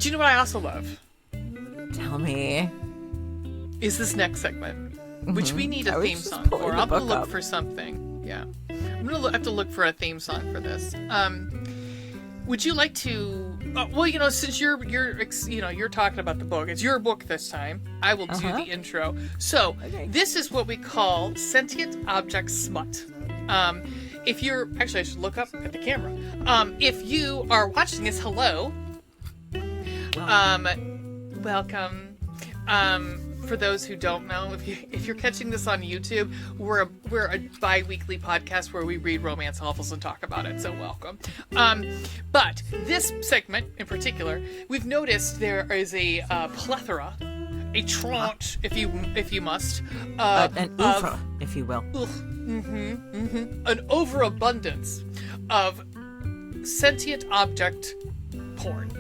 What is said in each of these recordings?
But you know what I also love? Tell me. Is this next segment, which we need a theme song for. I'm going to look for something. Yeah. I'm going to have to look for a theme song for this. Would you like to... well, since you're talking about the book, it's your book this time. I will do the intro. So, This is what we call Sentient Object Sm. If you're... Actually, I should look up at the camera. If you are watching this, hello. Welcome. For those who don't know, if you're catching this on YouTube, we're a bi-weekly podcast where we read romance novels and talk about it. So welcome. But this segment in particular, we've noticed there is a plethora, a tranche, if you must, an oeuvre, if you will, an overabundance of sentient object porn,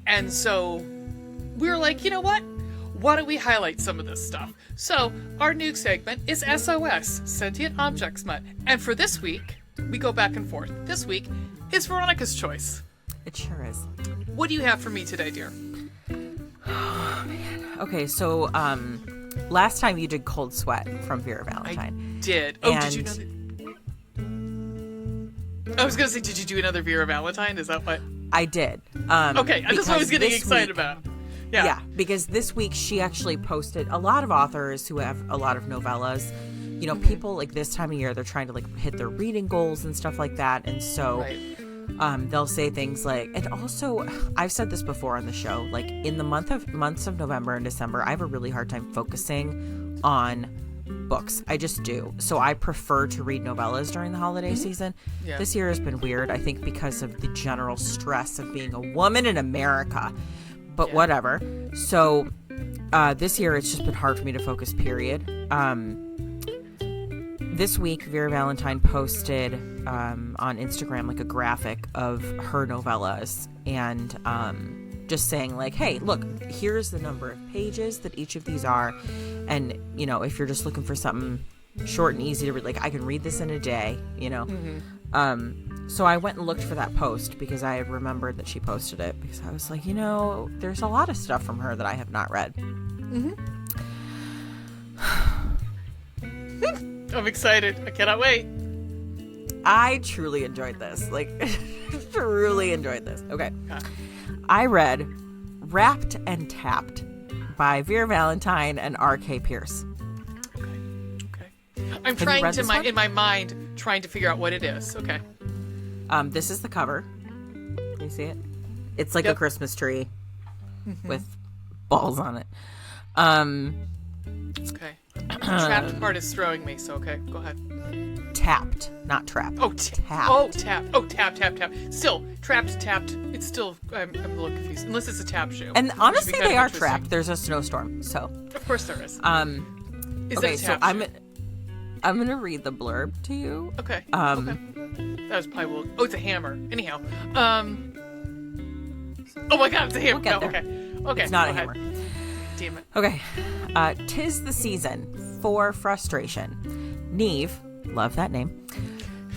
and so we're like, you know what? Why don't we highlight some of this stuff? So, our new segment is S.O.S, Sentient Object Sm. And for this week, we go back and forth. This week is Veronica's choice. It sure is. What do you have for me today, dear? Oh, man. Okay, so, last time you did Cold Sweat from Vera Valentine. I did. Oh, and... did you know that? I was going to say, did you do another Vera Valentine? Is that what? I did. Okay, that's what I was getting excited about. Yeah, because this week she actually posted a lot of authors who have a lot of novellas. People like this time of year, they're trying to like hit their reading goals and stuff like that. And so they'll say things like, and also I've said this before on the show, like in the months of November and December, I have a really hard time focusing on books. I just do. So I prefer to read novellas during the holiday season. Yeah. This year has been weird, I think, because of the general stress of being a woman in America. But whatever. So this year it's just been hard for me to focus, period. This week Vera Valentine posted on Instagram like a graphic of her novellas and just saying like, hey, look, here's the number of pages that each of these are. And, if you're just looking for something short and easy to read, like I can read this in a day, So I went and looked for that post because I had remembered that she posted it because I was like, there's a lot of stuff from her that I have not read. I'm excited. I cannot wait. I truly enjoyed this. Truly enjoyed this. Okay. I read Wrapped and Tapped by Vera Valentine and R.K. Pierce. Okay. I'm trying to, in my mind, trying to figure out what it is. Okay. This is the cover. Can you see it? It's like a Christmas tree with balls on it. Okay. The trapped part is throwing me, so okay, go ahead. Tapped, not trapped. Oh, tapped. Oh, tap. Oh, tap. Still, trapped, tapped. It's still, I'm a little confused. Unless it's a tap shoe. And honestly, they are trapped. There's a snowstorm, so. Of course there is. Is okay, so I'm going to read the blurb to you. Okay. Okay. That was probably it's a hammer. Anyhow. Oh my God, it's a hammer. We'll okay. It's not a hammer. Damn it. Okay. 'Tis the season for frustration. Neve, love that name,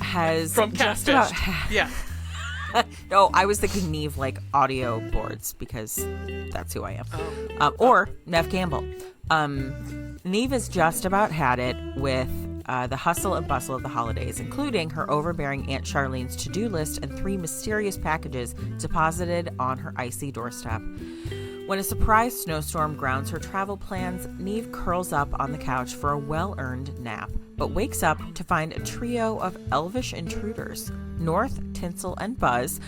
has from Catfish. Yeah. No, I was thinking Neve like audio boards because that's who I am. Or Nev Campbell. Neve has just about had it with the hustle and bustle of the holidays, including her overbearing Aunt Charlene's to-do list and 3 mysterious packages deposited on her icy doorstep. When a surprise snowstorm grounds her travel plans, Neve curls up on the couch for a well-earned nap, but wakes up to find a trio of elvish intruders, North, Tinsel, and Buzz,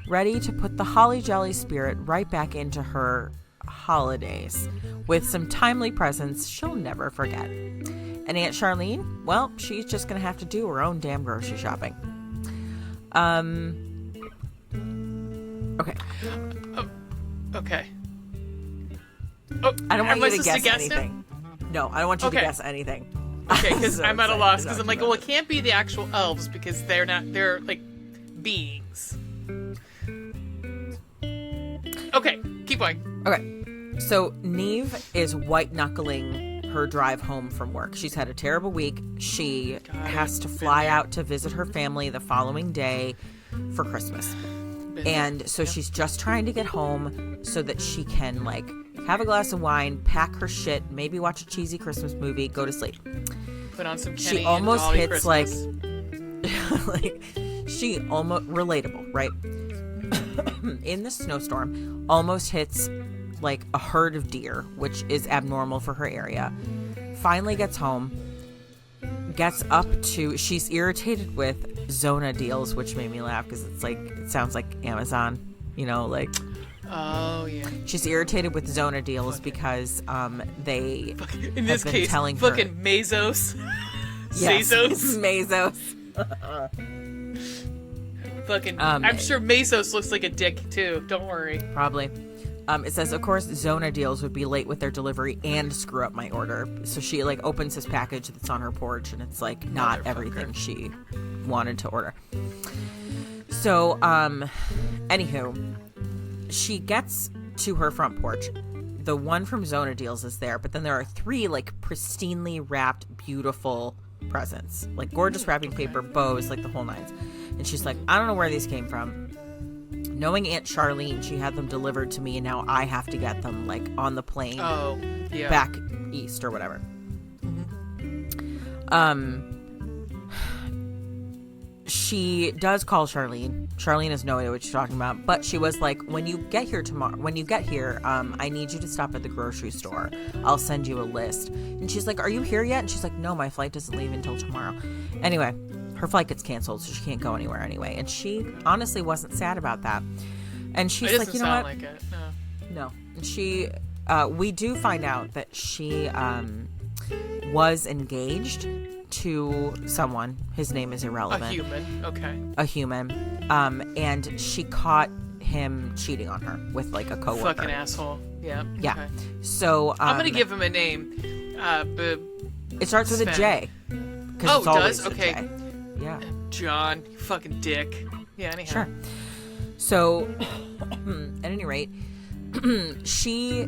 ready to put the holly jolly spirit right back into her holidays, with some timely presents she'll never forget. And Aunt Charlene, well, she's just going to have to do her own damn grocery shopping. Okay. Okay. Oh, I don't want you to guess anything. No, I don't want you to guess anything. Okay, because I'm at a loss. Because I'm like, well, it can't be the actual elves because they're like beings. Okay, keep going. Okay. So Neve is white-knuckling her drive home from work. She's had a terrible week. She has to fly out to visit her family the following day for Christmas. And so she's just trying to get home so that she can, like, have a glass of wine, pack her shit, maybe watch a cheesy Christmas movie, go to sleep. Put on some Kenny She almost and Dolly hits, Christmas. like, she almost, relatable, right? In the snowstorm, almost hits, like, a herd of deer, which is abnormal for her area. Finally gets home, gets up to, she's irritated with Zona deals, which made me laugh because it's like, it sounds like Amazon, you know, like. Oh, yeah. She's irritated with Zona deals because they in have this been case, telling her. fucking Mazos. Yes, Mazos. Fucking. I'm sure Mazos looks like a dick, too. Don't worry. Probably. It says, of course, Zona deals would be late with their delivery and screw up my order. So she, like, opens this package that's on her porch, and it's, like, not everything she wanted to order. So, anywho, she gets to her front porch. The one from Zona deals is there, but then there are 3, like, pristinely wrapped, beautiful presents. Like, gorgeous wrapping paper, bows, like, the whole nines. And she's like, I don't know where these came from. Knowing Aunt Charlene, she had them delivered to me, and now I have to get them, like, on the plane back east or whatever. She does call Charlene. Charlene has no idea what she's talking about, but she was like, when you get here, I need you to stop at the grocery store. I'll send you a list. And she's like, are you here yet? And she's like, no, my flight doesn't leave until tomorrow. Anyway, her flight gets canceled, so she can't go anywhere anyway. And she honestly wasn't sad about that. And she's like, you know what? Like it. No. And she, we do find out that she was engaged to someone. His name is irrelevant. A human. Okay. A human. And she caught him cheating on her with, like, a coworker. Fucking asshole. Yeah. Yeah. Okay. So I'm gonna give him a name. It starts with a J. Oh, it does? Okay. J. Yeah. John, you fucking dick. Yeah, anyhow. Sure. So, at any rate, we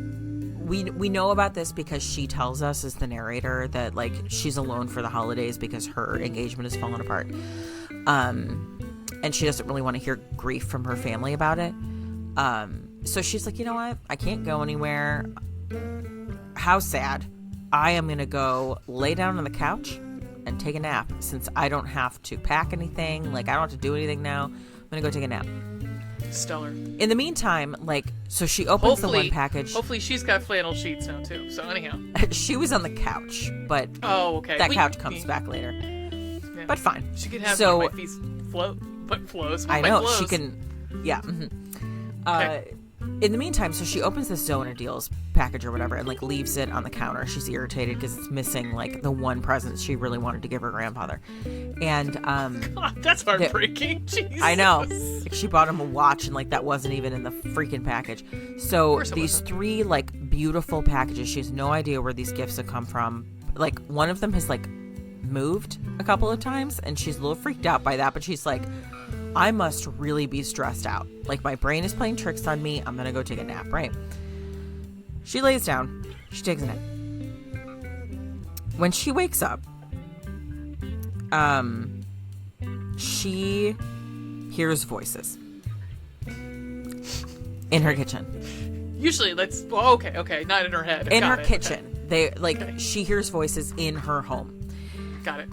know about this because she tells us, as the narrator, that, like, she's alone for the holidays because her engagement has fallen apart. And she doesn't really want to hear grief from her family about it. So she's like, you know what? I can't go anywhere. How sad. I am going to go lay down on the couch and take a nap, since I don't have to pack anything. Like, I don't have to do anything now. I'm going to go take a nap. Stellar. In the meantime, like, so she opens the one package. Hopefully she's got flannel sheets now, too. So, anyhow. She was on the couch, but that couch comes back later. Yeah. But fine. She could have one of my feet flows. I know. She can. Yeah. Mm-hmm. Okay. In the meantime, so she opens this Zona deals package or whatever and, like, leaves it on the counter. She's irritated because it's missing, like, the one present she really wanted to give her grandfather. And God, that's heartbreaking. Jesus. I know. Like, she bought him a watch, and, like, that wasn't even in the freaking package. So these 3, like, beautiful packages. She has no idea where these gifts have come from. Like, one of them has, like, moved a couple of times, and she's a little freaked out by that, but she's like, I must really be stressed out. Like, my brain is playing tricks on me. I'm gonna go take a nap, right? She lays down. She takes a nap. When she wakes up, she hears voices in her kitchen. Usually, okay, not in her head. In her kitchen. Okay. She hears voices in her home. Got it.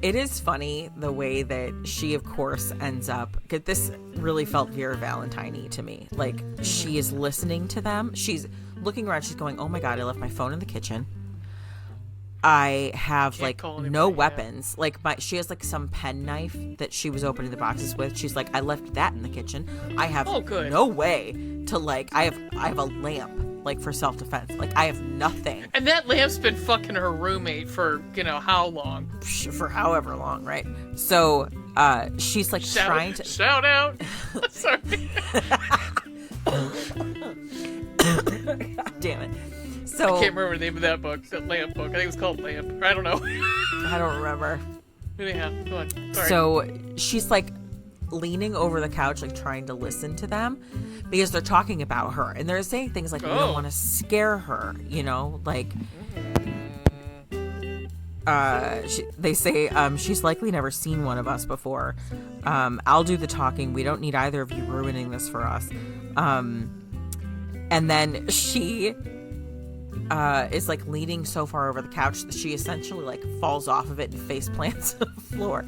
It is funny the way that she, of course, ends up. Cause this really felt Vera Valentine-y to me. Like, she is listening to them. She's looking around. She's going, "Oh my god, I left my phone in the kitchen. I have no weapons. Like, she has like some pen knife that she was opening the boxes with. She's like, I left that in the kitchen. I have no way to I have a lamp." Like, for self-defense. Like, I have nothing. And that lamp's been fucking her roommate for, how long? For however long, right? So, she's, like, trying to... Shout out! Sorry. God damn it. So... I can't remember the name of that book. That lamp book. I think it was called Lamp. I don't know. I don't remember. Anyhow, go on. Sorry. So, she's, like, leaning over the couch, like, trying to listen to them because they're talking about her, and they're saying things like, we don't want to scare her, like, they say she's likely never seen one of us before. I'll do the talking. We don't need either of you ruining this for us. And then she is like leaning so far over the couch that she essentially like falls off of it and face plants on the floor,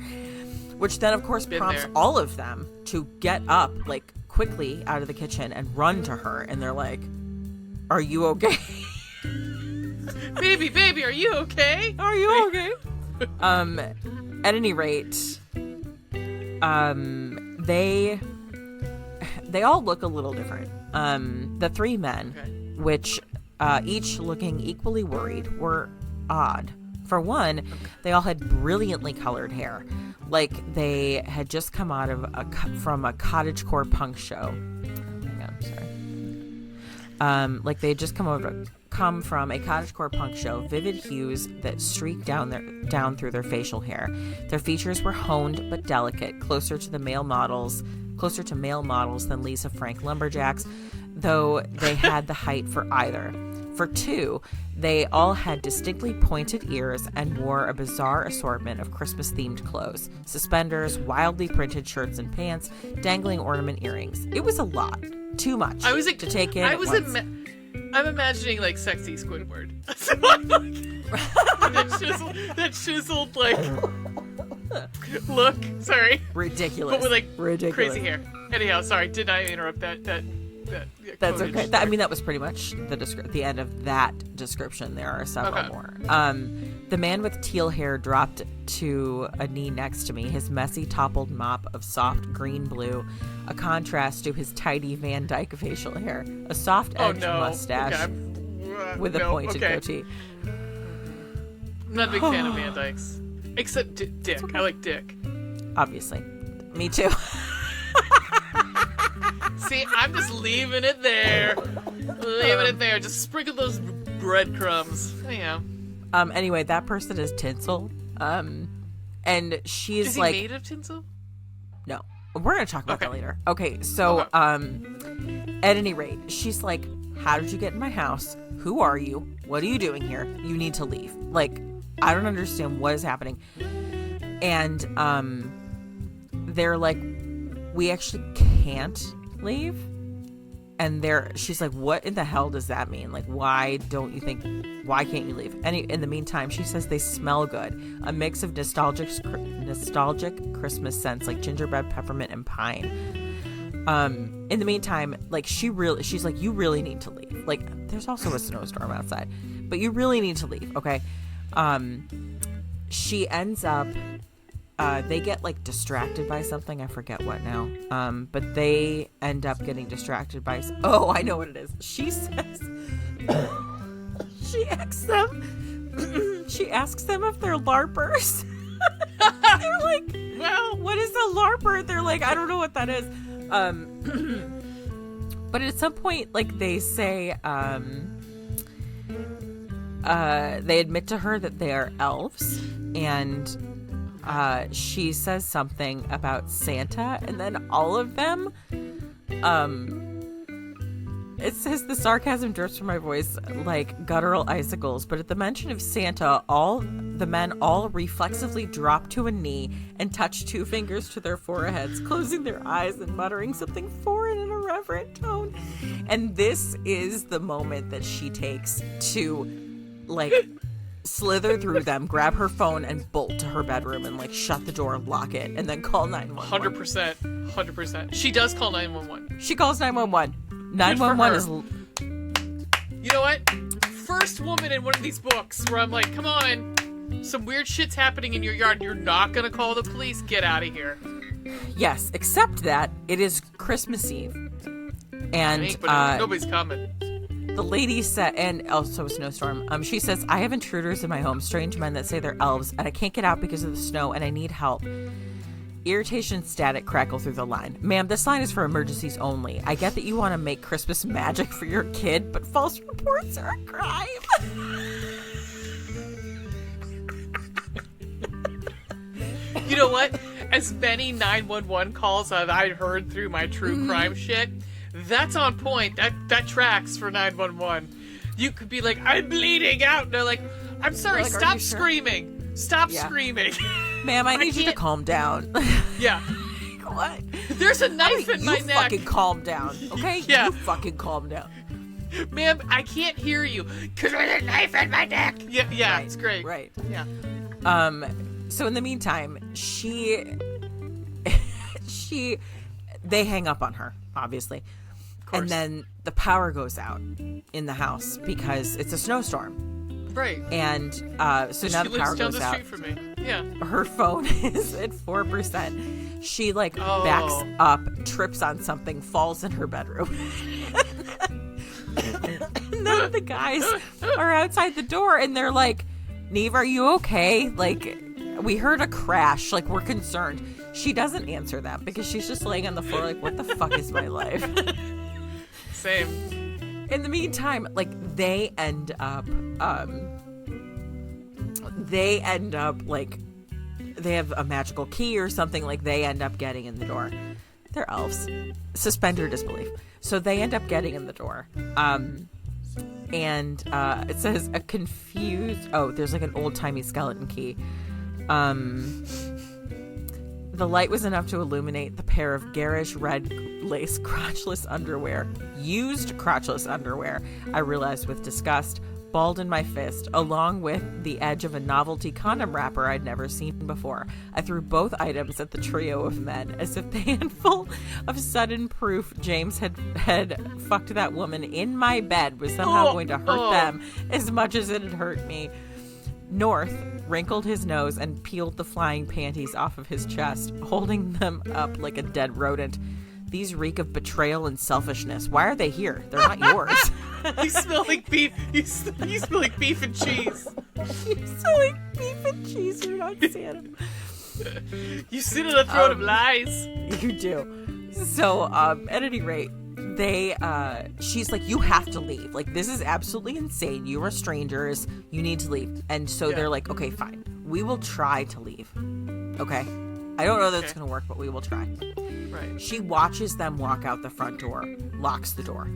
which then of course prompts all of them to get up like quickly out of the kitchen and run to her, and they're like, "Are you okay? baby, are you okay? Are you okay?" At any rate, they all look a little different. The three men, which each looking equally worried, were odd. For one, they all had brilliantly colored hair, like they had just come out of from a cottagecore punk show. Hang on, sorry. Like they had just come from a cottagecore punk show. Vivid hues that streaked down through their facial hair. Their features were honed but delicate, closer to male models than Lisa Frank lumberjacks, though they had the height for either. For two, they all had distinctly pointed ears and wore a bizarre assortment of Christmas-themed clothes. Suspenders, wildly printed shirts and pants, dangling ornament earrings. It was a lot. Too much to take in at once. I'm imagining, like, sexy Squidward. that chiseled, like, look. Sorry. Ridiculous. But with, like, ridiculous. Crazy hair. Anyhow, sorry. Did I interrupt that That's okay. I mean, that was pretty much the end of that description. There are several more. The man with teal hair dropped to a knee next to me, his messy, toppled mop of soft green-blue, a contrast to his tidy Van Dyke facial hair, a soft-edged mustache with a pointed goatee. I'm not a big fan of Van Dykes. Except Dick. Okay. I like Dick. Obviously. Me too. See, I'm just leaving it there. Just sprinkle those breadcrumbs. Anyhow. Anyway, that person is Tinsel. And she's is he like made of tinsel? No. We're gonna talk about that later. Okay, so at any rate, she's like, "How did you get in my house? Who are you? What are you doing here? You need to leave." Like, I don't understand what is happening. And they're like, "We actually can't leave." And she's like, "What in the hell does that mean? Like, why can't you leave?" And in the meantime, she says they smell good, a mix of nostalgic Christmas scents like gingerbread, peppermint, and pine. In the meantime, like she's like, "You really need to leave. Like, there's also a snowstorm outside, but you really need to leave." Okay. She ends up they get like distracted by something. I forget what now. But they end up getting distracted by. Oh, I know what it is. She says. She asks them if they're LARPers. They're like, "Well, what is a LARPer?" They're like, "I don't know what that is." But at some point, like they say, they admit to her that they are elves, and she says something about Santa, and then all of them, it says the sarcasm drips from my voice like guttural icicles, but at the mention of Santa, all the men reflexively drop to a knee and touch two fingers to their foreheads, closing their eyes and muttering something foreign in a reverent tone. And this is the moment that she takes to, like, slither through them, grab her phone, and bolt to her bedroom and, like, shut the door and lock it, and then call 911. 100%. She does call 911. She calls 911. 911 is... You know what? First woman in one of these books where I'm like, come on, some weird shit's happening in your yard. You're not going to call the police. Get out of here. Yes, except that it is Christmas Eve. And nobody's coming. The lady said, and also a snowstorm, she says, "I have intruders in my home, strange men that say they're elves, and I can't get out because of the snow, and I need help." Irritation static crackle through the line. "Ma'am, this line is for emergencies only. I get that you want to make Christmas magic for your kid, but false reports are a crime." You know what? As many 911 calls as I heard through my true crime shit, that's on point. That tracks for 911. You could be like, "I'm bleeding out." And they're like, "I'm sorry, like, stop screaming. Stop screaming. Ma'am, I need you to calm down. Yeah. What? There's a knife in my neck. You fucking calm down, okay? Yeah. You fucking calm down. Ma'am, I can't hear you because there's a knife in my neck. Yeah, right, it's great. Right. Yeah. So in the meantime, they hang up on her, obviously. And then the power goes out in the house because it's a snowstorm. Right. And so now the power goes out. She lives down the street from me. Yeah. Her phone is at 4%. She backs up, trips on something, falls in her bedroom. And then the guys are outside the door and they're like, Neve, are you okay? Like, we heard a crash. Like, we're concerned. She doesn't answer that because she's just laying on the floor like, what the fuck is my life? Same. In the meantime, they end up they have a magical key or something, they end up getting in the door. They're elves. Suspend your disbelief. So they end up getting in the door. And it says a confused... Oh, there's an old-timey skeleton key. The light was enough to illuminate the pair of garish red lace crotchless underwear. Used crotchless underwear, I realized with disgust, balled in my fist, along with the edge of a novelty condom wrapper I'd never seen before. I threw both items at the trio of men, as if the handful of sudden proof James had fucked that woman in my bed was somehow going to hurt them as much as it had hurt me. North wrinkled his nose and peeled the flying panties off of his chest, holding them up like a dead rodent. These reek of betrayal and selfishness. Why are they here? They're not yours. You smell like beef. You smell like beef and cheese. You smell like beef and cheese. You're not Santa. You sit on a throne of lies. You do. So, at any rate, she's like, you have to leave. This is absolutely insane. You are strangers. You need to leave. And so they're like, okay, fine. We will try to leave. Okay? I don't know that it's going to work, but we will try. Right. She watches them walk out the front door, locks the door.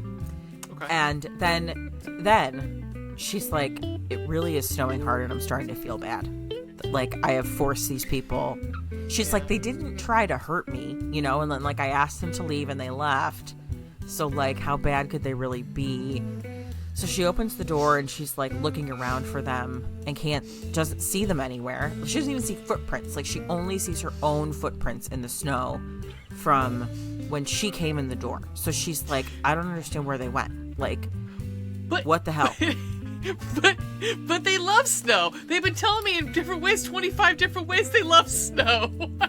Okay. And then she's like, it really is snowing hard and I'm starting to feel bad. I have forced these people. She's like, they didn't try to hurt me, and then I asked them to leave and they left. So how bad could they really be? So she opens the door and she's looking around for them and doesn't see them anywhere. She doesn't even see footprints. She only sees her own footprints in the snow from when she came in the door. So she's like, I don't understand where they went. But what the hell? But they love snow. They've been telling me in different ways, 25 different ways they love snow. I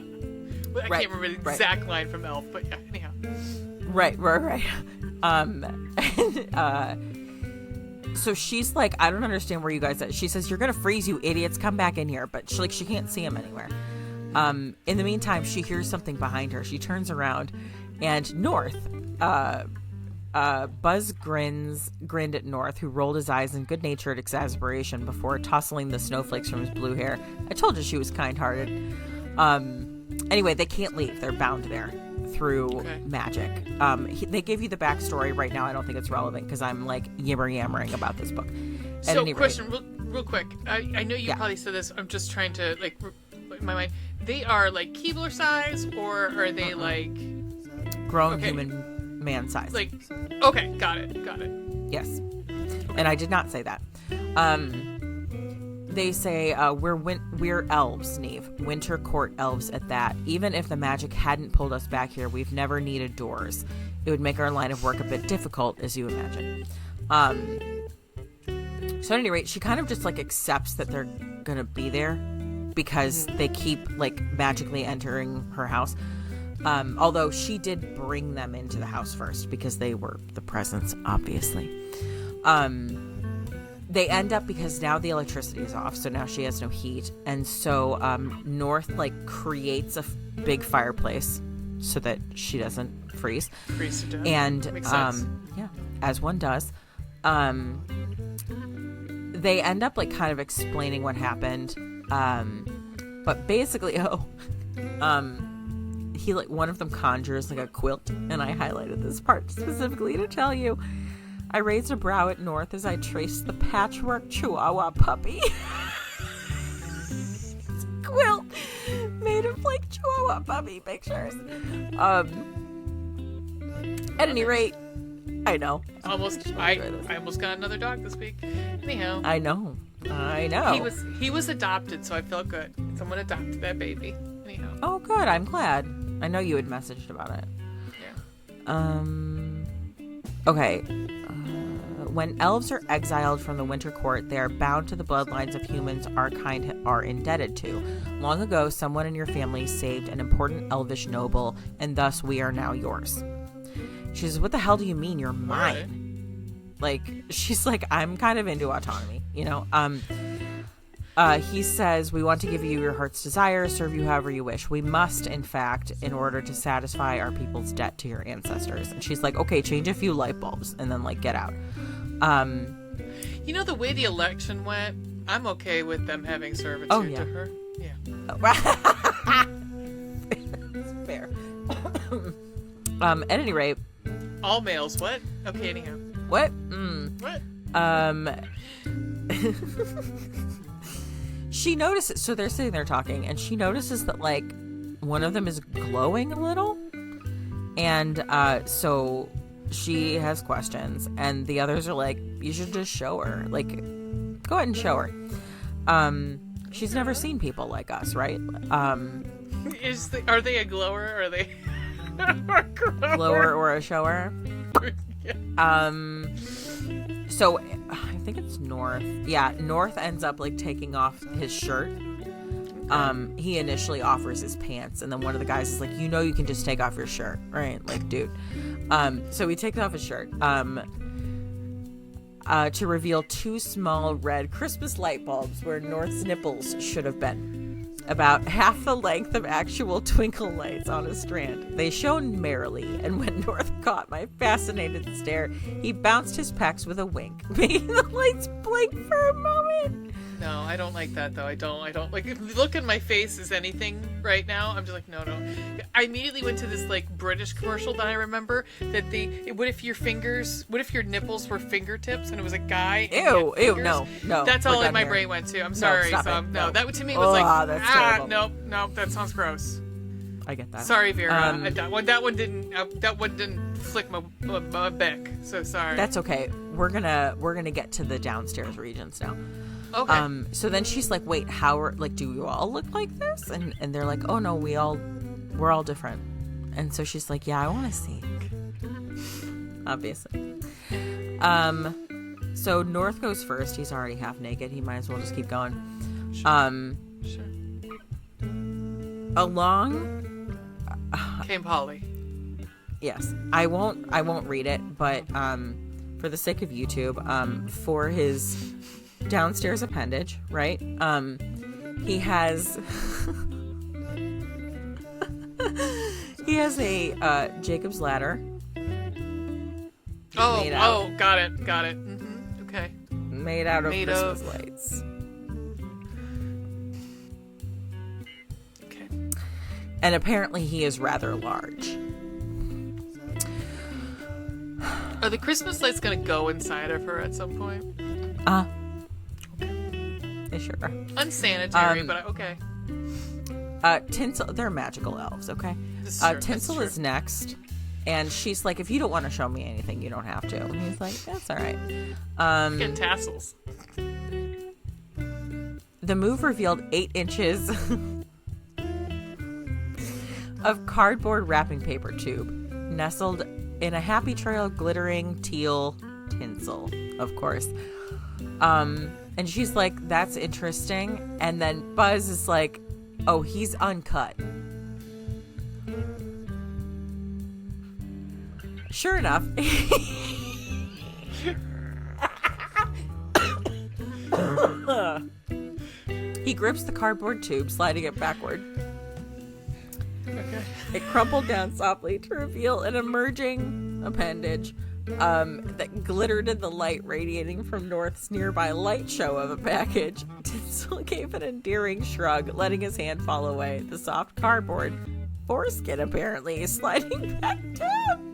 can't remember the exact line from Elf, but yeah, anyhow. Right. So she's like, I don't understand where you guys are. She says, you're going to freeze, you idiots. Come back in here. But she can't see him anywhere. In the meantime, she hears something behind her. She turns around and North, Buzz grinned at North, who rolled his eyes in good-natured exasperation before tousling the snowflakes from his blue hair. I told you she was kind-hearted. Anyway, they can't leave. They're bound there through magic. They give you the backstory right now. I don't think it's relevant because I'm yammering about this book. So, question, real quick. I know you probably said this. I'm just trying to in my mind. They are Keebler size, or are they grown human man size? Okay, got it. Yes, and I did not say that. They say we're elves, Neve. Winter court elves at that. Even if the magic hadn't pulled us back here, we've never needed doors. It would make our line of work a bit difficult, as you imagine. So at any rate, she kind of just accepts that they're gonna be there because they keep magically entering her house. Although she did bring them into the house first because they were the presents, obviously. They end up because now the electricity is off, so now she has no heat, and so North creates a big fireplace so that she doesn't freeze. Freeze to death. And makes sense. as one does. They end up kind of explaining what happened, but basically, he one of them conjures a quilt, and I highlighted this part specifically to tell you. I raised a brow at North as I traced the patchwork Chihuahua puppy. of like Chihuahua puppy pictures. At any rate, I know. I almost got another dog this week. Anyhow. I know. He was adopted, so I felt good. Someone adopted that baby. Anyhow. Oh, good. I'm glad. I know you had messaged about it. Yeah. Okay. When elves are exiled from the Winter Court, they are bound to the bloodlines of humans our kind are indebted to. Long ago, someone in your family saved an important elvish noble, and thus we are now yours. She says, what the hell do you mean you're mine? Right. Like, she's like, I'm kind of into autonomy, you know? He says, we want to give you your heart's desire, serve you however you wish. We must, in fact, in order to satisfy our people's debt to your ancestors. And she's like, okay, change a few light bulbs and then, like, get out. You know, the way the election went, I'm okay with them having servitude to her. Yeah. It's fair. At any rate. All males, what? Okay, anyhow. What? What? She notices, so they're sitting there talking, and she notices that, like, one of them is glowing a little. And so she has questions, and the others are like, you should just show her. Like, go ahead and show her. She's never seen people like us, right? Are they a glower, or are they a glower or a shower? Yeah. So I think it's North. Yeah, North ends up like taking off his shirt. He initially offers his pants, and then one of the guys is like, you know, you can just take off your shirt, right? Like, dude. So he takes off his shirt to reveal two small red Christmas light bulbs where North's nipples should have been. About half the length of actual twinkle lights on a strand. They shone merrily, and when North caught my fascinated stare, he bounced his pecs with a wink, making the lights blink for a moment. No, I don't like that, though. I don't. Like, if you look at my face as anything right now, I'm just like, no. I immediately went to this, like, British commercial that I remember that what if your nipples were fingertips and it was a guy? Ew, no. That's all in my brain went to. I'm sorry. No, that to me was like, nope, that sounds gross. I get that. Sorry, Vera. That one didn't flick my back. So sorry. That's okay. We're gonna get to the downstairs regions now. Okay. So then she's like, wait, do you all look like this? And they're like, oh no, we're all different. And so she's like, yeah, I want to see. Obviously. So North goes first. He's already half naked. He might as well just keep going. Sure. Along came Polly. Yes. I won't read it, but for the sake of YouTube, for his downstairs appendage, right? He has a Jacob's ladder. Got it. Mm-hmm. Okay. Made out of Christmas lights. Okay. And apparently he is rather large. Are the Christmas lights gonna go inside of her at some point? They sure are. Unsanitary, but okay. Tinsel, they're magical elves, okay? Tinsel is next, and she's like, if you don't want to show me anything, you don't have to. And he's like, that's all right. Get tassels. The move revealed 8 inches of cardboard wrapping paper tube, nestled in a happy trail of glittering teal tinsel, of course. And she's like, that's interesting. And then Buzz is like, oh, he's uncut. Sure enough. He grips the cardboard tube, sliding it backward. Okay. It crumpled down softly to reveal an emerging appendage that glittered in the light radiating from North's nearby light show of a package. Tinsel gave an endearing shrug, letting his hand fall away. The soft cardboard foreskin apparently is sliding back down.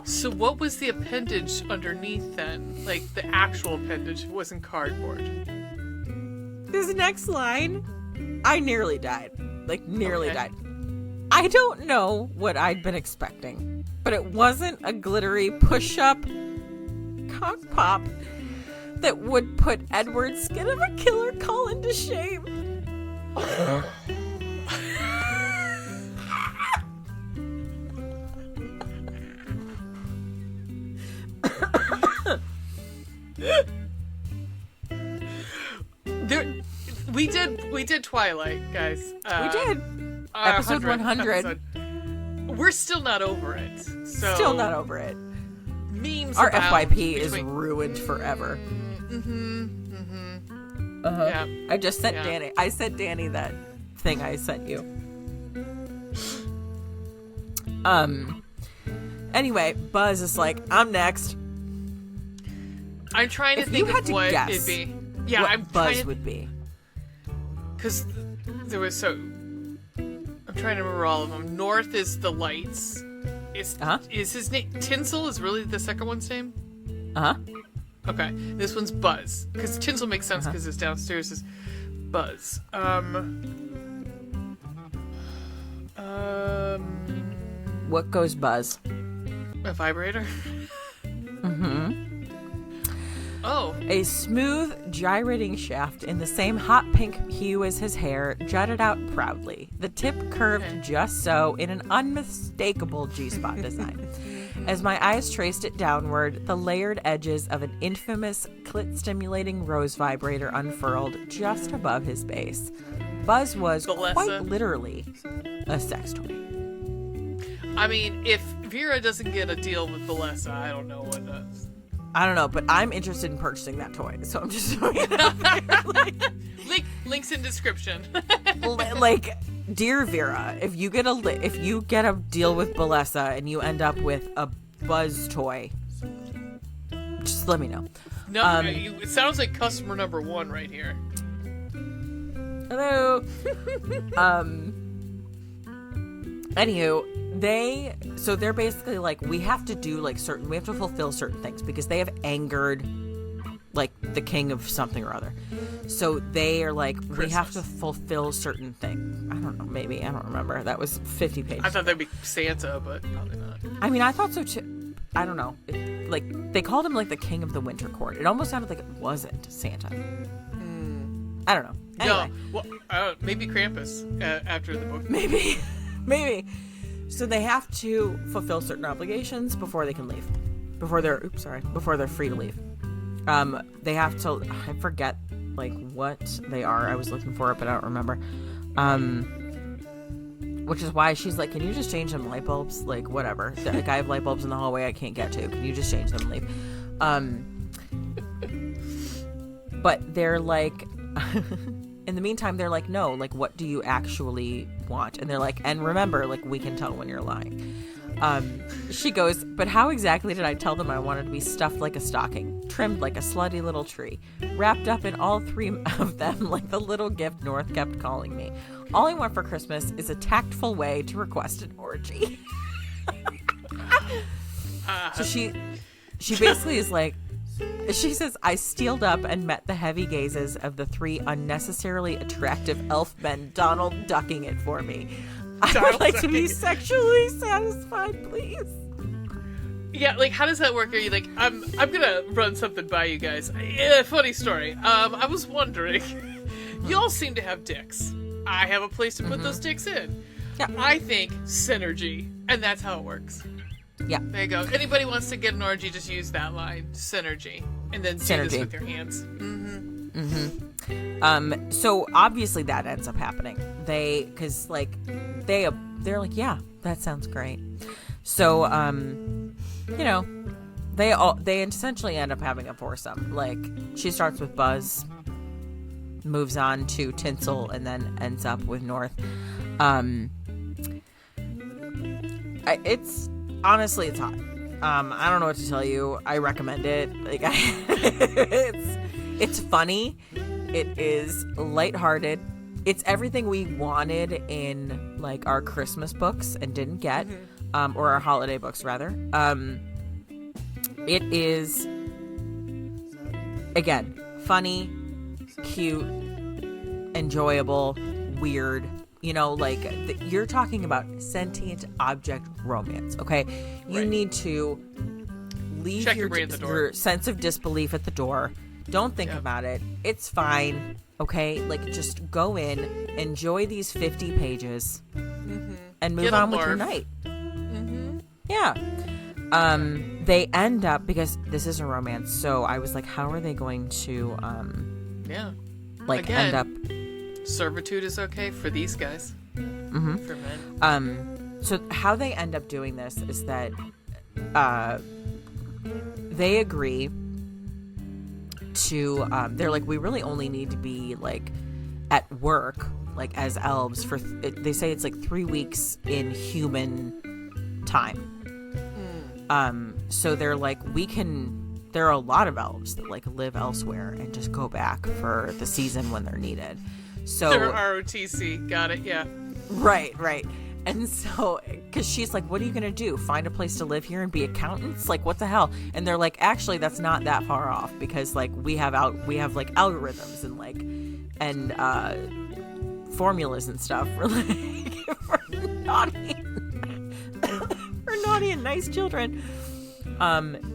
So what was the appendage underneath then? Like the actual appendage wasn't cardboard. This next line I nearly died. Like, nearly died. I don't know what I'd been expecting, but it wasn't a glittery push-up cock pop that would put Edward's skin of a killer Colin to shame. We did Twilight, guys. We did. Episode 100. We're still not over it. So still not over it. Memes. Our FYP is ruined forever. Yeah. I just sent Danny. I sent Danny that thing I sent you. Anyway, Buzz is like, I'm next. I'm trying to think of what it'd be. Yeah, I'm Buzz would be. Because there was so... I'm trying to remember all of them. North is the lights. Is his name... Tinsel is really the second one's name? Okay. This one's Buzz. Because Tinsel makes sense because his downstairs is Buzz. What goes Buzz? A vibrator? Oh. A smooth, gyrating shaft in the same hot pink hue as his hair jutted out proudly. The tip curved just so in an unmistakable G-spot design. As my eyes traced it downward, the layered edges of an infamous clit-stimulating rose vibrator unfurled just above his base. Buzz was quite literally a sex toy. I mean, if Vera doesn't get a deal with Valessa, I don't know what does. I don't know, but I'm interested in purchasing that toy, so I'm just throwing it out there. Links in description. Like, dear Vera, if you get a deal with Valessa and you end up with a Buzz toy, just let me know. No, it sounds like customer number 1 right here. Hello. Anywho, they're basically like, we have to fulfill certain things because they have angered like the king of something or other. So they are like, Christmas. We have to fulfill certain things. I don't know, maybe, I don't remember. That was 50 pages. I thought that'd be Santa, but probably not. I mean, I thought so too. I don't know. They called him like the king of the winter court. It almost sounded like it wasn't Santa. I don't know. Anyway. No, well, maybe Krampus after the book. Maybe. So they have to fulfill certain obligations before they can leave. Before they're free to leave. They have to, I forget like what they are. I was looking for it, but I don't remember. Which is why she's like, can you just change them light bulbs? Like, whatever. Like, I have light bulbs in the hallway I can't get to. Can you just change them and leave? But they're like, in the meantime, they're like, no, like, what do you actually want? And they're like, and remember, like, we can tell when you're lying. She goes, but how exactly did I tell them I wanted to be stuffed like a stocking, trimmed like a slutty little tree, wrapped up in all 3 of them like the little gift North kept calling me? All I want for Christmas is a tactful way to request an orgy. So she basically is like, she says, I steeled up and met the heavy gazes of the 3 unnecessarily attractive elf men Donald ducking it for me. I would like to be sexually satisfied, please. Yeah, like, how does that work? Are you like, I'm gonna run something by you guys. Funny story. I was wondering, y'all seem to have dicks. I have a place to put those dicks in. Yeah. I think synergy, and that's how it works. Yeah. There you go. Anybody wants to get an orgy, just use that line, synergy, and then do this with your hands. So obviously that ends up happening. They're like, yeah, that sounds great. So, they essentially end up having a foursome. Like, she starts with Buzz, moves on to Tinsel, and then ends up with North. It's honestly, it's hot. I don't know what to tell you. I recommend it. Like, it's funny. It is lighthearted. It's everything we wanted in like our Christmas books and didn't get, or our holiday books rather. It is, again, funny, cute, enjoyable. weird, like you're talking about sentient object romance, okay? You need to leave your sense of disbelief at the door. Don't think about it. It's fine, okay? Like, just go in, enjoy these 50 pages, and move on with your night. Yeah. They end up, because this is a romance, so I was like, how are they going to, Again, end up... Servitude is okay for these guys. For men. So how they end up doing this is that they agree to they're like, we really only need to be like at work, like as elves for they say it's like 3 weeks in human time. So they're like, there are a lot of elves that like live elsewhere and just go back for the season when they're needed. So they're ROTC. Got it. Yeah. Right. And so, because she's like, what are you going to do? Find a place to live here and be accountants? Like, what the hell? And they're like, actually, that's not that far off, because like we have like algorithms and like, and formulas and stuff for like, for naughty and nice children.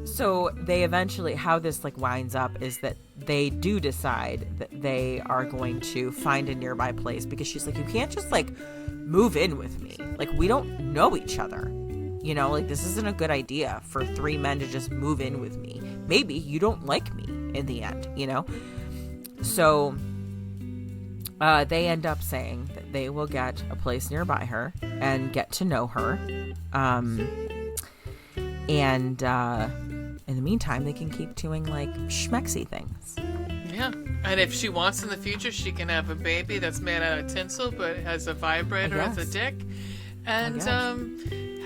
So they eventually, how this like winds up is that they do decide that they are going to find a nearby place, because she's like, you can't just like move in with me. Like, we don't know each other. Like, this isn't a good idea for 3 men to just move in with me. Maybe you don't like me in the end, So they end up saying that they will get a place nearby her and get to know her. And in the meantime, they can keep doing like schmexy things. Yeah. And if she wants in the future, she can have a baby that's made out of tinsel but has a vibrator as a dick, and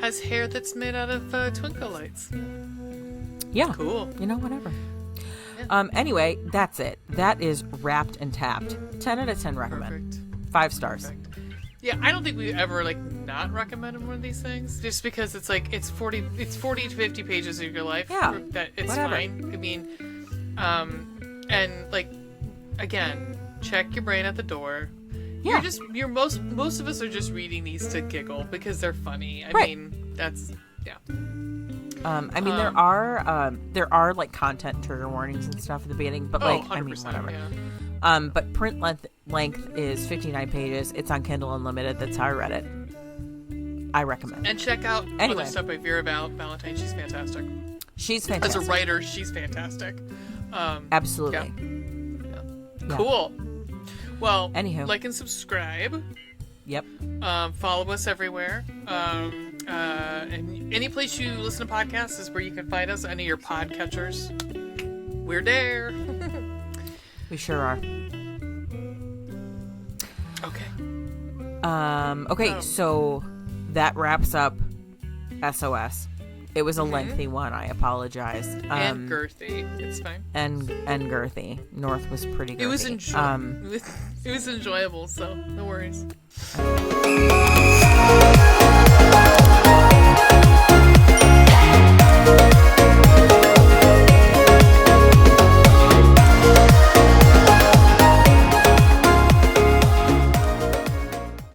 has hair that's made out of twinkle lights. Yeah. Cool. Whatever. Yeah. Anyway, that's it. That is Wrapped and Tapped. 10 out of 10 recommend. Perfect. 5 stars. Perfect. Yeah, I don't think we ever like not recommended one of these things, just because it's like it's 40 to 50 pages of your life. Yeah. That it's whatever. Fine. I mean, and like, again, check your brain at the door. Yeah. Most of us are just reading these to giggle because they're funny. I mean, that's I mean, there are like content trigger warnings and stuff at the beginning, but like, I mean, whatever. Yeah. But print length is 59 pages. It's on Kindle Unlimited. That's how I read it. I recommend. And check out other stuff by Vera Valentine. She's fantastic. She's fantastic. As a writer, she's fantastic. Absolutely. Yeah. Cool. Well, anywho, like and subscribe. Yep. Follow us everywhere. And any place you listen to podcasts is where you can find us. Any of your podcatchers. We're there. We sure are. Okay. Okay, so that wraps up S.O.S. It was a lengthy one. I apologize. And girthy. It's fine. And girthy. North was pretty girthy. It was enjoyable, so no worries.